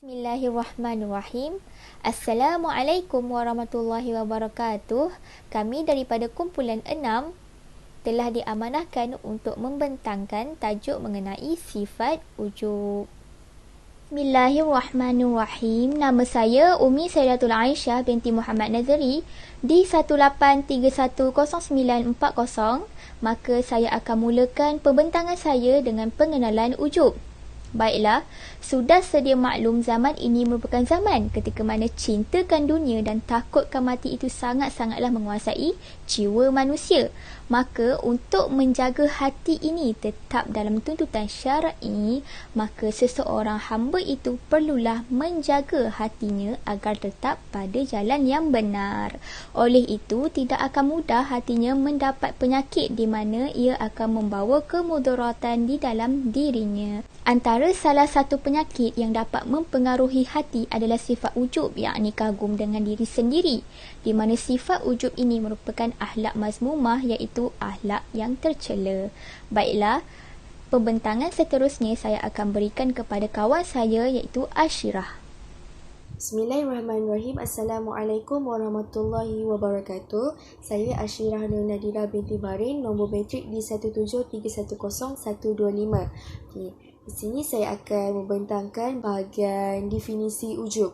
Bismillahirrahmanirrahim. Assalamualaikum warahmatullahi wabarakatuh. Kami daripada kumpulan 6 telah diamanahkan untuk membentangkan tajuk mengenai sifat ujub. Bismillahirrahmanirrahim. Nama saya Umi Saidatul Aisyah binti Muhammad Nazari di 18310940. Maka saya akan mulakan pembentangan saya dengan pengenalan ujub. Baiklah, sudah sedia maklum zaman ini merupakan zaman ketika mana cintakan dunia dan takutkan mati itu sangat-sangatlah menguasai jiwa manusia. Maka untuk menjaga hati ini tetap dalam tuntutan syar'i, maka seseorang hamba itu perlulah menjaga hatinya agar tetap pada jalan yang benar. Oleh itu, tidak akan mudah hatinya mendapat penyakit di mana ia akan membawa kemudaratan di dalam dirinya. Antara salah satu penyakit yang dapat mempengaruhi hati adalah sifat ujub, yakni kagum dengan diri sendiri, di mana sifat ujub ini merupakan akhlak mazmumah, iaitu akhlak yang tercela. Baiklah, pembentangan seterusnya saya akan berikan kepada kawan saya, iaitu Ashirah. Bismillahirrahmanirrahim. Assalamualaikum warahmatullahi wabarakatuh. Saya Ashirah Nur Nadira binti Barin, nombor matrik di 173100125. Di sini saya akan membentangkan bahagian definisi ujub.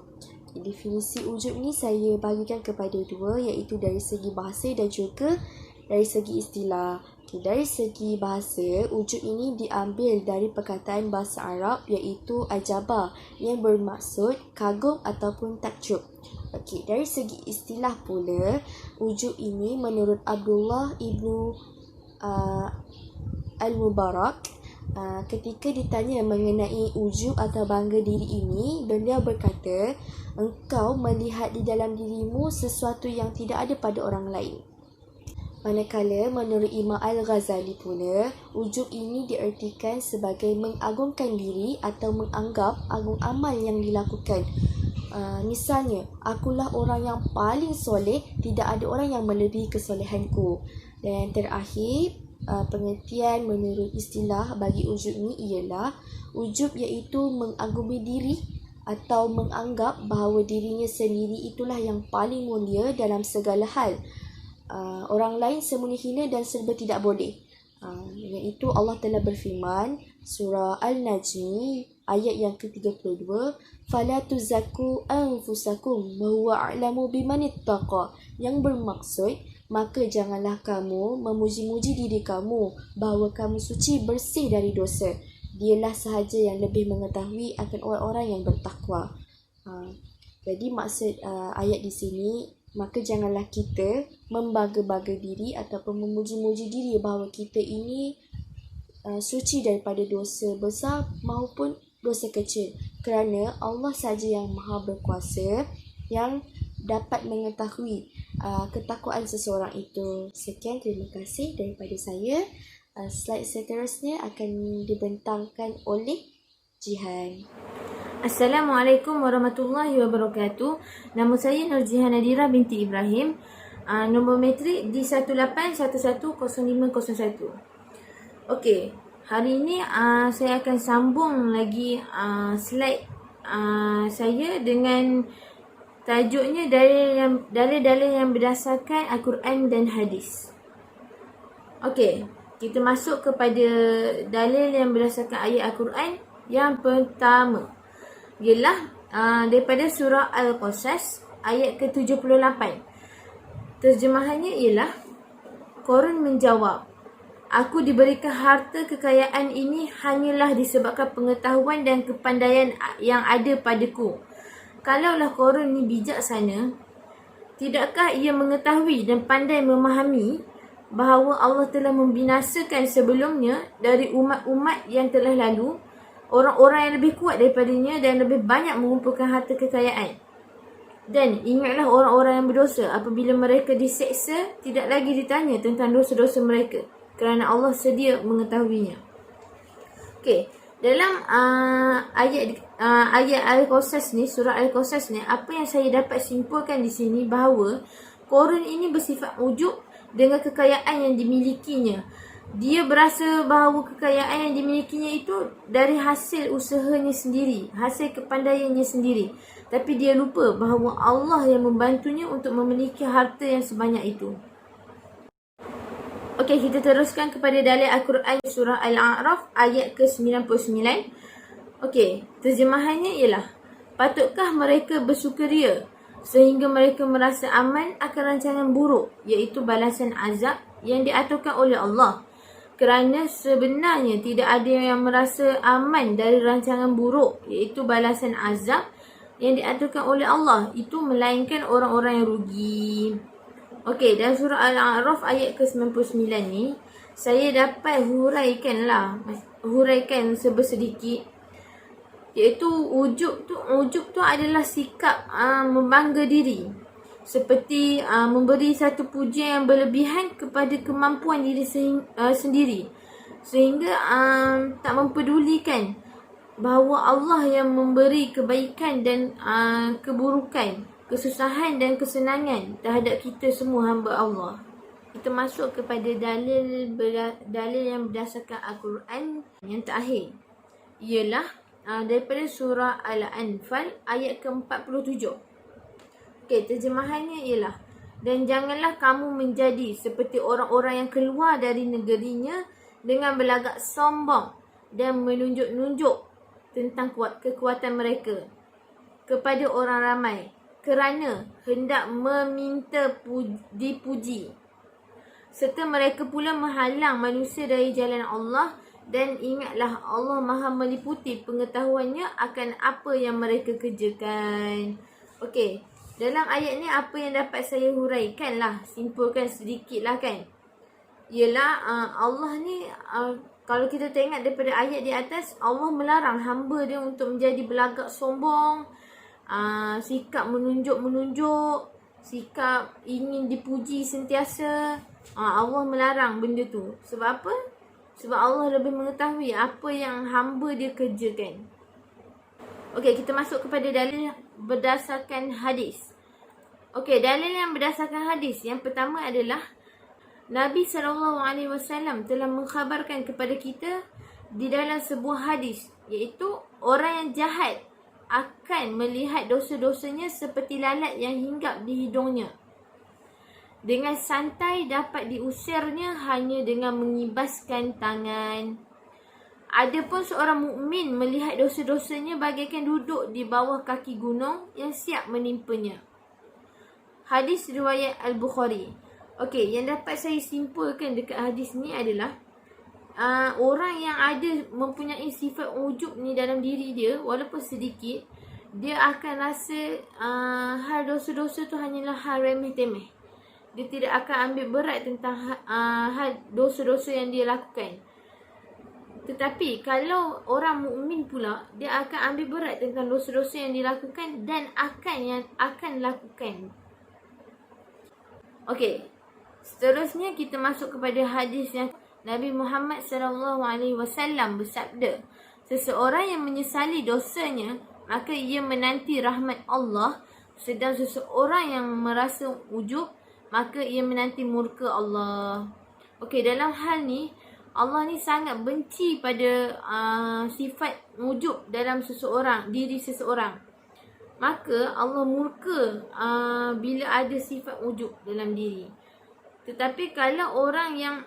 Definisi ujub ni saya bagikan kepada dua, iaitu dari segi bahasa dan juga dari segi istilah. Dari segi bahasa, ujub ini diambil dari perkataan bahasa Arab iaitu ajabah yang bermaksud kagum ataupun takjub. Dari segi istilah pula, ujub ini menurut Abdullah ibnu Al-Mubarak, ketika ditanya mengenai ujub atau bangga diri ini, beliau berkata, engkau melihat di dalam dirimu sesuatu yang tidak ada pada orang lain. Manakala menurut Imam Al-Ghazali pula, ujub ini diartikan sebagai mengagungkan diri atau menganggap agung amal yang dilakukan. Misalnya, akulah orang yang paling soleh, tidak ada orang yang melebihi kesolehanku. Dan terakhir, pengertian menurut istilah bagi ujub ini ialah ujub iaitu mengagumi diri atau menganggap bahawa dirinya sendiri itulah yang paling mulia dalam segala hal. Orang lain semula hina dan serba tidak boleh. Dengan itu Allah telah berfirman, surah Al-Najm ayat yang ke-32, fala tuzakku anfusakum wa huwa a'lamu bimanittaqa, yang bermaksud, maka janganlah kamu memuji-muji diri kamu bahawa kamu suci bersih dari dosa. Dialah sahaja yang lebih mengetahui akan orang-orang yang bertakwa. Jadi maksud ayat di sini, maka janganlah kita membangga-bangga diri ataupun memuji-muji diri bahawa kita ini suci daripada dosa besar maupun dosa kecil. Kerana Allah sahaja yang maha berkuasa, yang dapat mengetahui ketakwaan seseorang itu. Sekian, terima kasih daripada saya. Slide seterusnya akan dibentangkan oleh Jihan. Assalamualaikum warahmatullahi wabarakatuh. Nama saya Nurjihan Nadira binti Ibrahim. Nombor matrik di 18110501. Okey, hari ini saya akan sambung lagi slide saya dengan tajuknya dalil-dalil yang berdasarkan Al-Quran dan hadis. Okey, kita masuk kepada dalil yang berdasarkan ayat Al-Quran. Yang pertama ialah daripada surah Al-Qasas ayat ke-78. Terjemahannya ialah, Qarun menjawab, aku diberikan harta kekayaan ini hanyalah disebabkan pengetahuan dan kepandaian yang ada padaku. Kalaulah Qarun ni bijaksana, tidakkah ia mengetahui dan pandai memahami bahawa Allah telah membinasakan sebelumnya dari umat-umat yang telah lalu orang-orang yang lebih kuat daripadanya dan lebih banyak mengumpulkan harta kekayaan. Dan ingatlah orang-orang yang berdosa, apabila mereka diseksa, tidak lagi ditanya tentang dosa-dosa mereka, kerana Allah sedia mengetahuinya. Okey, dalam ayat Al-Qasas ni, surah Al-Qasas ni, apa yang saya dapat simpulkan di sini bahawa Qarun ini bersifat ujub dengan kekayaan yang dimilikinya. dia berasa bahawa kekayaan yang dimilikinya itu dari hasil usahanya sendiri, hasil kepandaiannya sendiri. Tapi dia lupa bahawa Allah yang membantunya untuk memiliki harta yang sebanyak itu. Okey, kita teruskan kepada dalil Al-Quran surah Al-A'raf ayat ke-99. Okey, terjemahannya ialah, patutkah mereka bersukaria sehingga mereka merasa aman akan rancangan buruk, iaitu balasan azab yang diaturkan oleh Allah. Kerana sebenarnya tidak ada yang merasa aman dari rancangan buruk, iaitu balasan azab yang diaturkan oleh Allah, itu melainkan orang-orang yang rugi. Okey, dalam surah Al-A'raf ayat ke-99 ni, saya dapat huraikan sebersedikit, iaitu ujub tu adalah sikap membangga diri. Seperti memberi satu pujian yang berlebihan kepada kemampuan diri sendiri. Sehingga tak mempedulikan bahawa Allah yang memberi kebaikan dan keburukan, kesusahan dan kesenangan terhadap kita semua hamba Allah. Kita masuk kepada dalil yang berdasarkan Al-Quran yang terakhir. Ialah daripada surah Al-Anfal ayat ke-47. Okey, terjemahannya ialah, dan janganlah kamu menjadi seperti orang-orang yang keluar dari negerinya dengan berlagak sombong dan menunjuk-nunjuk tentang kekuatan mereka kepada orang ramai kerana hendak meminta dipuji. Serta mereka pula menghalang manusia dari jalan Allah, dan ingatlah Allah Maha meliputi pengetahuannya akan apa yang mereka kerjakan. Okey, dalam ayat ni apa yang dapat saya huraikan lah, simpulkan sedikit lah kan. Ialah Allah ni, kalau kita tengok daripada ayat di atas, Allah melarang hamba dia untuk menjadi berlagak sombong, sikap menunjuk, sikap ingin dipuji sentiasa. Allah melarang benda tu. Sebab apa? Sebab Allah lebih mengetahui apa yang hamba dia kerjakan. Okey, kita masuk kepada dalil berdasarkan hadis. Okey, dalil yang berdasarkan hadis. Yang pertama adalah Nabi SAW telah mengkhabarkan kepada kita di dalam sebuah hadis, iaitu orang yang jahat akan melihat dosa-dosanya seperti lalat yang hinggap di hidungnya. Dengan santai dapat diusirnya hanya dengan mengibaskan tangan. Adapun seorang mukmin melihat dosa-dosanya bagaikan duduk di bawah kaki gunung yang siap menimpanya. Hadis riwayat Al-Bukhari. Okey, yang dapat saya simpulkan dekat hadis ni adalah orang yang ada mempunyai sifat ujub ni dalam diri dia, walaupun sedikit, dia akan rasa hal dosa-dosa tu hanyalah hal remeh-temeh. Dia tidak akan ambil berat tentang hal dosa-dosa yang dia lakukan. Tetapi kalau orang mukmin pula, dia akan ambil berat tentang dosa-dosa yang dilakukan dan akan lakukan. Okey, seterusnya kita masuk kepada hadis yang Nabi Muhammad SAW bersabda, seseorang yang menyesali dosanya, maka ia menanti rahmat Allah. Sedang seseorang yang merasa ujub, maka ia menanti murka Allah. Okey, dalam hal ni Allah ni sangat benci pada sifat ujub dalam diri seseorang. Maka Allah murka bila ada sifat ujub dalam diri. Tetapi kalau orang yang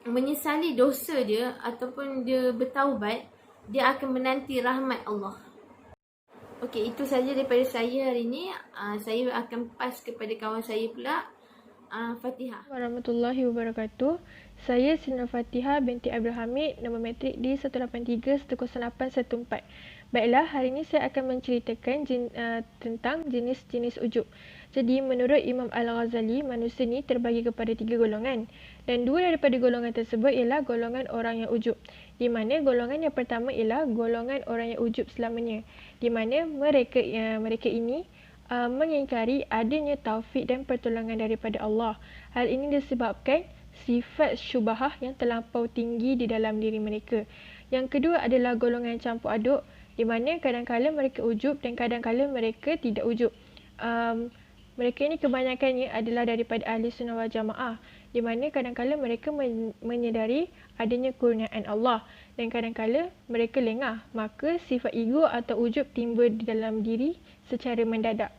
menyesali dosa dia ataupun dia bertaubat, dia akan menanti rahmat Allah. Okey, itu saja daripada saya hari ini. Saya akan pass kepada kawan saya pula. Fatihah. Warahmatullahi wabarakatuh. Saya Sina Fatihah binti Abdul Hamid, nombor matrik di 183-10814. Baiklah, hari ini saya akan menceritakan tentang jenis-jenis ujub. Jadi, menurut Imam Al-Ghazali, manusia ni terbagi kepada 3 golongan. Dan 2 daripada golongan tersebut ialah golongan orang yang ujub. Di mana golongan yang pertama ialah golongan orang yang ujub selamanya. Di mana mereka ini mengingkari adanya taufik dan pertolongan daripada Allah. Hal ini disebabkan sifat syubhah yang terlampau tinggi di dalam diri mereka. Yang kedua adalah golongan campur aduk, di mana kadang-kadang mereka ujub dan kadang-kadang mereka tidak ujub. Mereka ini kebanyakannya adalah daripada ahli sunnah wal jamaah, di mana kadang-kala mereka menyedari adanya kurniaan Allah dan kadang-kala mereka lengah, maka sifat ego atau ujub timbul di dalam diri secara mendadak.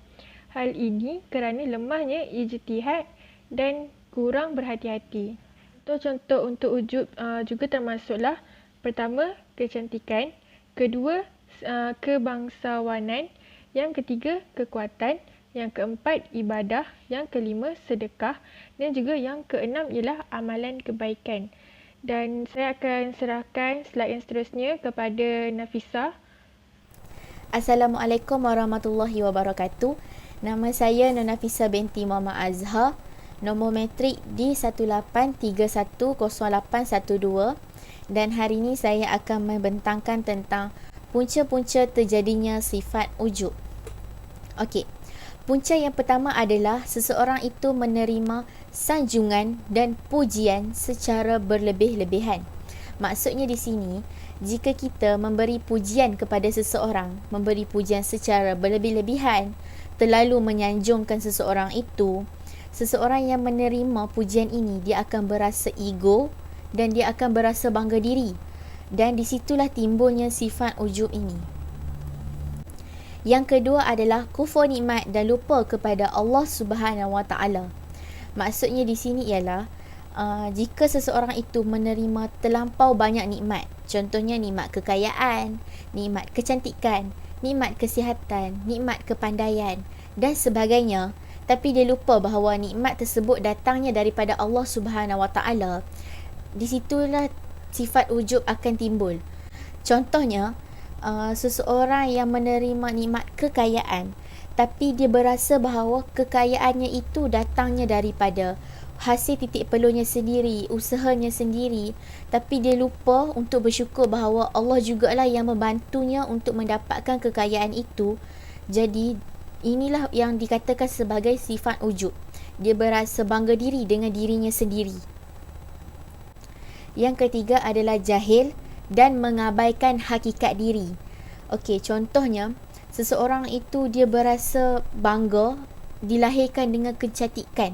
Hal ini kerana lemahnya ijtihad dan kurang berhati-hati. Contoh untuk ujub juga termasuklah pertama, kecantikan, kedua, kebangsawanan, yang ketiga, kekuatan, yang keempat, ibadah, yang kelima, sedekah dan juga yang keenam ialah amalan kebaikan. Dan saya akan serahkan slide yang seterusnya kepada Nafisa. Assalamualaikum warahmatullahi wabarakatuh. Nama saya Nafisa binti Muhammad Azhar. Nombor matrik di 18310812 dan hari ini saya akan membentangkan tentang punca-punca terjadinya sifat ujub. Okey. Punca yang pertama adalah seseorang itu menerima sanjungan dan pujian secara berlebih-lebihan. Maksudnya di sini, jika kita memberi pujian kepada seseorang, memberi pujian secara berlebih-lebihan, terlalu menyanjungkan seseorang itu, seseorang yang menerima pujian ini, dia akan berasa ego dan dia akan berasa bangga diri. Dan disitulah timbulnya sifat ujub ini. Yang kedua adalah kufur nikmat dan lupa kepada Allah Subhanahu Wa Taala. Maksudnya di sini ialah jika seseorang itu menerima terlampau banyak nikmat, contohnya nikmat kekayaan, nikmat kecantikan, nikmat kesihatan, nikmat kepandaian dan sebagainya, tapi dia lupa bahawa nikmat tersebut datangnya daripada Allah Subhanahu Wa Taala, di situlah sifat ujub akan timbul. Contohnya, seseorang yang menerima nikmat kekayaan, tapi dia berasa bahawa kekayaannya itu datangnya daripada hasil titik peluhnya sendiri, usahanya sendiri, tapi dia lupa untuk bersyukur bahawa Allah jugalah yang membantunya untuk mendapatkan kekayaan itu. Jadi inilah yang dikatakan sebagai sifat ujub. Dia berasa bangga diri dengan dirinya sendiri. Yang ketiga adalah jahil dan mengabaikan hakikat diri. Okey, contohnya, seseorang itu dia berasa bangga dilahirkan dengan kecantikan.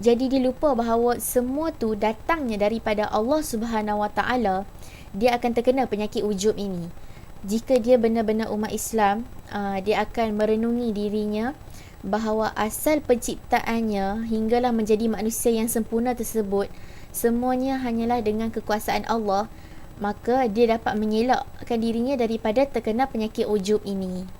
Jadi dia lupa bahawa semua tu datangnya daripada Allah Subhanahu Wa Taala. Dia akan terkena penyakit ujub ini. Jika dia benar-benar umat Islam, dia akan merenungi dirinya bahawa asal penciptaannya hinggalah menjadi manusia yang sempurna tersebut, semuanya hanyalah dengan kekuasaan Allah, maka dia dapat mengelakkan dirinya daripada terkena penyakit ujub ini.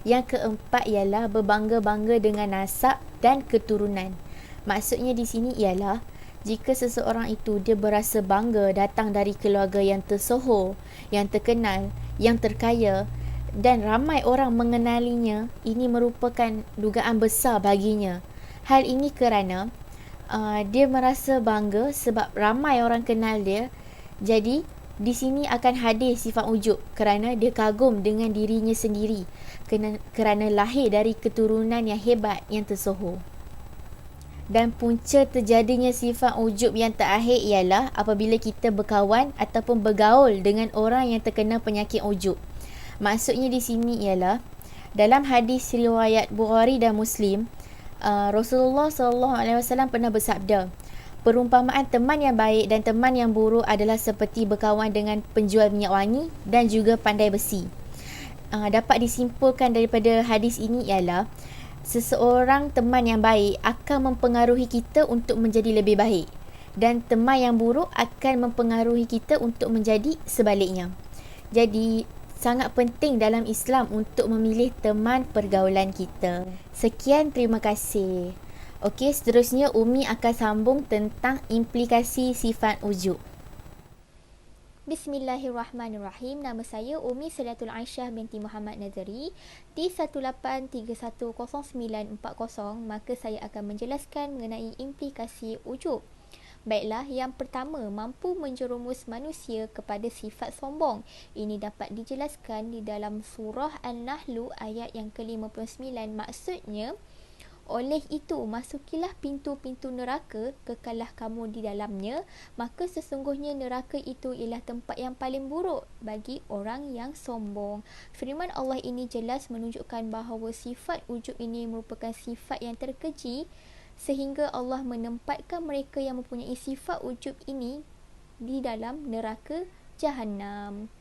Yang keempat ialah berbangga-bangga dengan nasab dan keturunan. Maksudnya di sini ialah jika seseorang itu dia berasa bangga datang dari keluarga yang tersohor, yang terkenal, yang terkaya dan ramai orang mengenalinya, ini merupakan dugaan besar baginya. Hal ini kerana dia merasa bangga sebab ramai orang kenal dia. Jadi di sini akan hadir sifat ujub kerana dia kagum dengan dirinya sendiri kerana lahir dari keturunan yang hebat, yang tersohor. Dan punca terjadinya sifat ujub yang terakhir ialah apabila kita berkawan ataupun bergaul dengan orang yang terkena penyakit ujub. Maksudnya di sini ialah dalam hadis riwayat Bukhari dan Muslim, Rasulullah SAW pernah bersabda, perumpamaan teman yang baik dan teman yang buruk adalah seperti berkawan dengan penjual minyak wangi dan juga pandai besi. Dapat disimpulkan daripada hadis ini ialah seseorang teman yang baik akan mempengaruhi kita untuk menjadi lebih baik dan teman yang buruk akan mempengaruhi kita untuk menjadi sebaliknya. Jadi sangat penting dalam Islam untuk memilih teman pergaulan kita. Sekian, terima kasih. Okey, seterusnya Umi akan sambung tentang implikasi sifat ujub. Bismillahirrahmanirrahim. Nama saya Umi Salatul Aisyah binti Muhammad Nazari di 18310940. Maka saya akan menjelaskan mengenai implikasi ujub. Baiklah, yang pertama, mampu menjerumus manusia kepada sifat sombong. Ini dapat dijelaskan di dalam surah An-Nahl ayat yang ke-59. Maksudnya, Oleh itu, masukilah pintu-pintu neraka, kekalah kamu di dalamnya, maka sesungguhnya neraka itu ialah tempat yang paling buruk bagi orang yang sombong. Firman Allah ini jelas menunjukkan bahawa sifat ujub ini merupakan sifat yang terkeji, sehingga Allah menempatkan mereka yang mempunyai sifat ujub ini di dalam neraka Jahannam.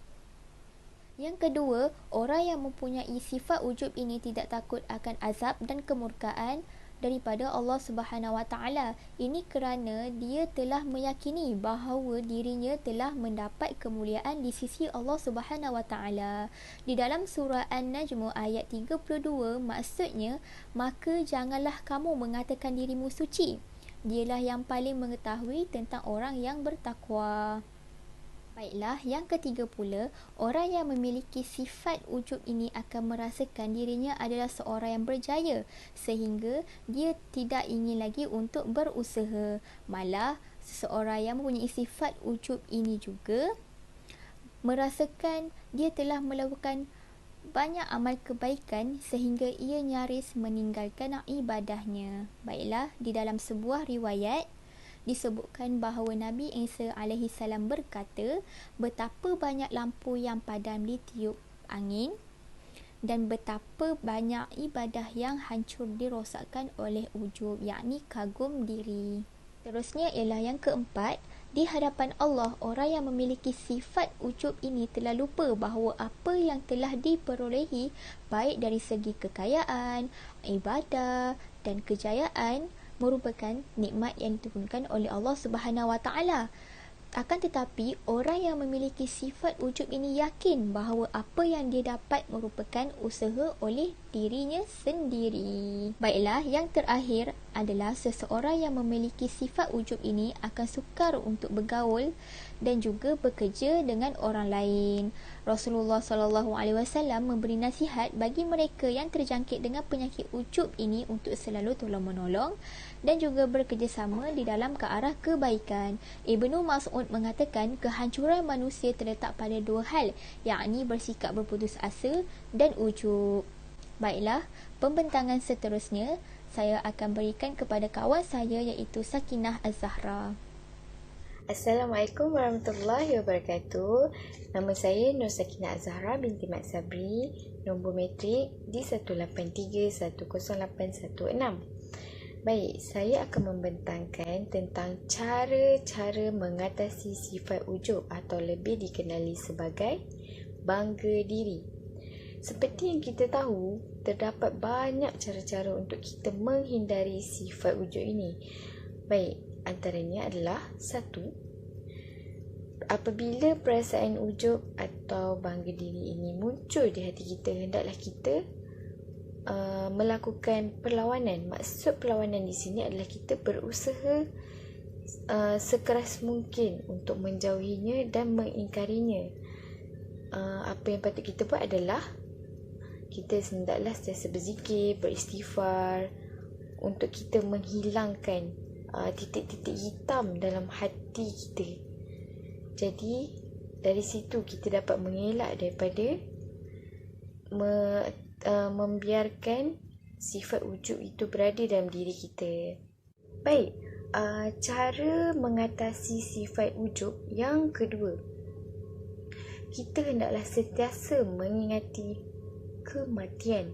Yang kedua, orang yang mempunyai sifat ujub ini tidak takut akan azab dan kemurkaan daripada Allah Subhanahu Wa Taala. Ini kerana dia telah meyakini bahawa dirinya telah mendapat kemuliaan di sisi Allah Subhanahu Wa Taala. Di dalam surah An-Najm ayat 32, maksudnya, maka janganlah kamu mengatakan dirimu suci. Dialah yang paling mengetahui tentang orang yang bertakwa. Baiklah, yang ketiga pula, orang yang memiliki sifat ujub ini akan merasakan dirinya adalah seorang yang berjaya, sehingga dia tidak ingin lagi untuk berusaha. Malah, seseorang yang mempunyai sifat ujub ini juga merasakan dia telah melakukan banyak amal kebaikan sehingga ia nyaris meninggalkan ibadahnya. Baiklah, di dalam sebuah riwayat disebutkan bahawa Nabi Isa AS berkata, betapa banyak lampu yang padam ditiup angin dan betapa banyak ibadah yang hancur dirosakkan oleh ujub, yakni kagum diri. Terusnya ialah yang keempat, di hadapan Allah, orang yang memiliki sifat ujub ini telah lupa bahawa apa yang telah diperolehi baik dari segi kekayaan, ibadah dan kejayaan merupakan nikmat yang diturunkan oleh Allah Subhanahu Wa Taala. Akan tetapi, orang yang memiliki sifat ujub ini yakin bahawa apa yang dia dapat merupakan usaha oleh dirinya sendiri. Baiklah, yang terakhir adalah seseorang yang memiliki sifat ujub ini akan sukar untuk bergaul dan juga bekerja dengan orang lain. Rasulullah SAW memberi nasihat bagi mereka yang terjangkit dengan penyakit ujub ini untuk selalu tolong-menolong dan juga bekerjasama di dalam ke arah kebaikan. Ibnu Mas'ud mengatakan kehancuran manusia terletak pada dua hal, yakni bersikap berputus asa dan ujub. Baiklah, pembentangan seterusnya saya akan berikan kepada kawan saya iaitu Sakinah Az-Zahra. Assalamualaikum warahmatullahi wabarakatuh. Nama saya Nur Sakinah Az-Zahra binti Mat Sabri, nombor matrik D183108116. Baik, saya akan membentangkan tentang cara-cara mengatasi sifat ujub atau lebih dikenali sebagai bangga diri. Seperti yang kita tahu, terdapat banyak cara-cara untuk kita menghindari sifat ujub ini. Baik, antaranya adalah 1. Apabila perasaan ujub atau bangga diri ini muncul di hati kita, hendaklah kita melakukan perlawanan. Maksud perlawanan di sini adalah kita berusaha sekeras mungkin untuk menjauhinya dan mengingkarinya. Apa yang patut kita buat adalah kita hendaklah sentiasa berzikir, beristighfar untuk kita menghilangkan titik-titik hitam dalam hati kita. Jadi dari situ kita dapat mengelak daripada membiarkan sifat ujub itu berada dalam diri kita. Baik, cara mengatasi sifat ujub yang kedua, kita hendaklah sentiasa mengingati kematian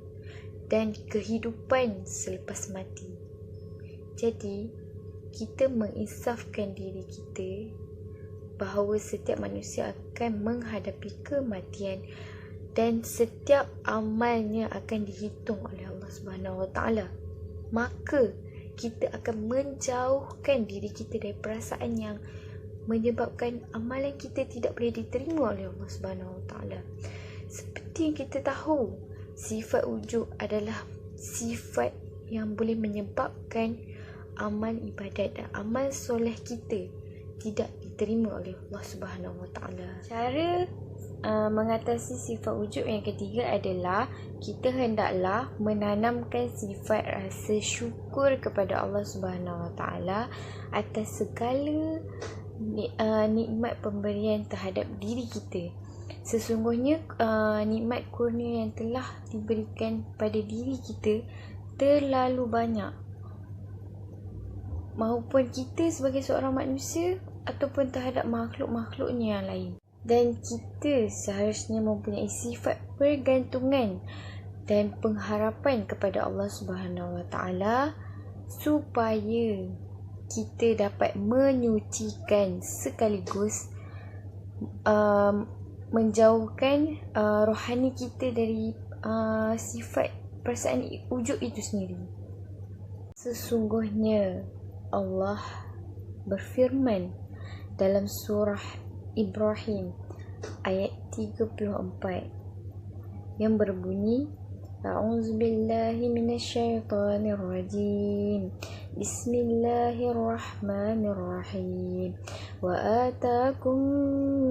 dan kehidupan selepas mati. Jadi, kita menginsafkan diri kita bahawa setiap manusia akan menghadapi kematian dan setiap amalnya akan dihitung oleh Allah Subhanahu Wa Taala. Maka kita akan menjauhkan diri kita dari perasaan yang menyebabkan amalan kita tidak boleh diterima oleh Allah Subhanahu Wa Taala. Seperti yang kita tahu, sifat ujub adalah sifat yang boleh menyebabkan amal ibadat dan amal soleh kita tidak diterima oleh Allah Subhanahu Wa Taala. Cara mengatasi sifat ujub yang ketiga adalah kita hendaklah menanamkan sifat rasa syukur kepada Allah Subhanahu Wa Taala atas segala nikmat pemberian terhadap diri kita. Sesungguhnya nikmat kurnia yang telah diberikan pada diri kita terlalu banyak. Maupun kita sebagai seorang manusia ataupun terhadap makhluk-makhluknya yang lain. Dan kita seharusnya mempunyai sifat pergantungan dan pengharapan kepada Allah Subhanahu Wa Taala supaya kita dapat menyucikan sekaligus menjauhkan rohani kita dari sifat perasaan ujub itu sendiri. Sesungguhnya Allah berfirman dalam surah Ibrahim ayat 34 yang berbunyi, A'udzubillahi minasyaitonirrajim. Bismillahirrahmanirrahim. Wa atakum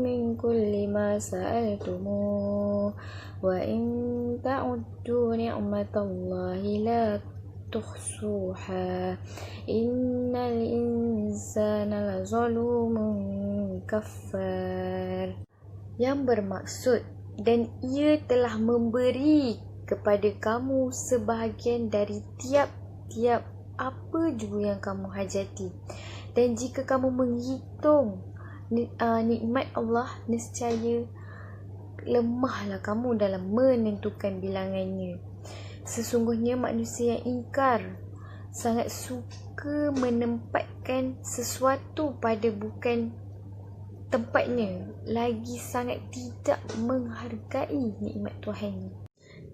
min kulli ma sa'altumuh wa in ta'uddu ni'matallahi la tuhsuha. Innal insana lazalumun kafar. Yang bermaksud, dan ia telah memberi kepada kamu sebahagian dari tiap-tiap apa juga yang kamu hajati. Dan jika kamu menghitung nikmat Allah, nescaya lemahlah kamu dalam menentukan bilangannya. Sesungguhnya manusia yang ingkar sangat suka menempatkan sesuatu pada bukan tempatnya, lagi sangat tidak menghargai nikmat Tuhan.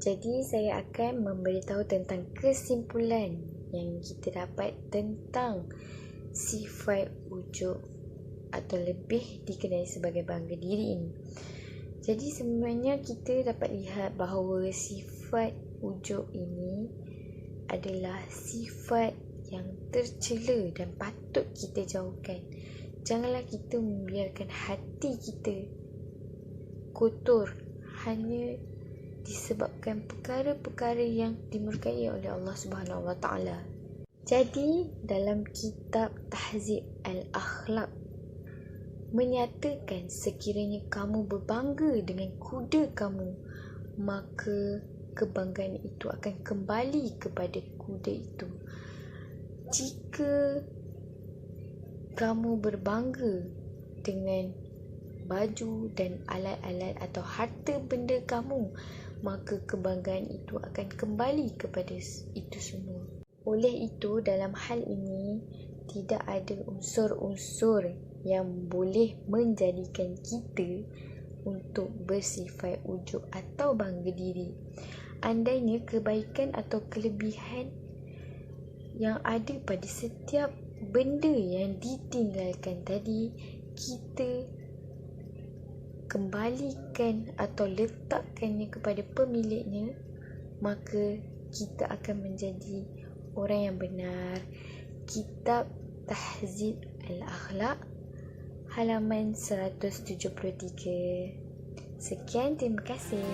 Jadi saya akan memberitahu tentang kesimpulan yang kita dapat tentang sifat ujub atau lebih dikenali sebagai bangga diri ini. Jadi sebenarnya kita dapat lihat bahawa sifat ujub ini adalah sifat yang tercela dan patut kita jauhkan. Janganlah kita membiarkan hati kita kotor hanya disebabkan perkara-perkara yang dimurkai oleh Allah Subhanahu Wa Taala. Jadi dalam kitab Tahzib Al-Akhlaq menyatakan sekiranya kamu berbangga dengan kuda kamu, maka kebanggaan itu akan kembali kepada kuda itu. Jika kamu berbangga dengan baju dan alat-alat atau harta benda kamu, maka kebanggaan itu akan kembali kepada itu semua. Oleh itu, dalam hal ini tidak ada unsur-unsur yang boleh menjadikan kita untuk bersifat ujub atau bangga diri. Andainya kebaikan atau kelebihan yang ada pada setiap benda yang ditinggalkan tadi kita kembalikan atau letakkannya kepada pemiliknya, maka kita akan menjadi orang yang benar. Kitab Tahzib Al-Akhlaq halaman 173. Sekian, terima kasih.